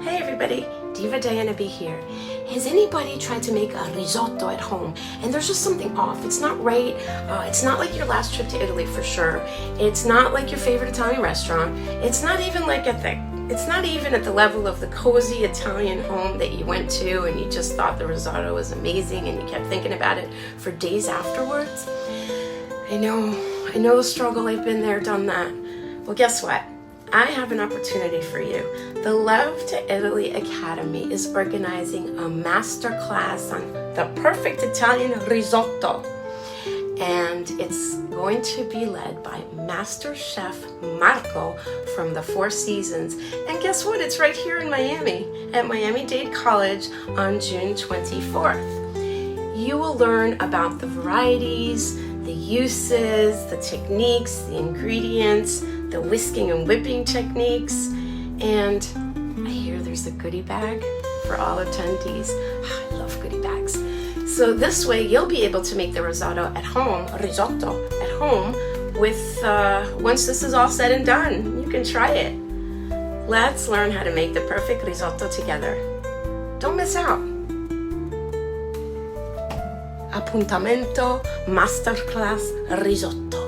Hey everybody, DivaDianaB here. Has anybody tried to make a risotto at home and there's just something off? It's not right. It's not like your last trip to Italy for sure. It's not like your favorite Italian restaurant. It's not even at the level of the cozy Italian home that you went to and you just thought the risotto was amazing and you kept thinking about it for days afterwards. I know the struggle. I've been there, done that. Well, guess what? I have an opportunity for you. The Love to Italy Academy is organizing a masterclass on the perfect Italian risotto. And it's going to be led by Master Chef Marco from the Four Seasons. And guess what? It's right here in Miami at Miami Dade College on June 24th. You will learn about the varieties, the uses, the techniques, the ingredients, the whisking and whipping techniques, and I hear there's a goodie bag for all attendees. I love goodie bags. So this way you'll be able to make the risotto at home with, once this is all said and done, you can try it. Let's learn how to make the perfect risotto together. Don't miss out. Appuntamento Masterclass Risotto.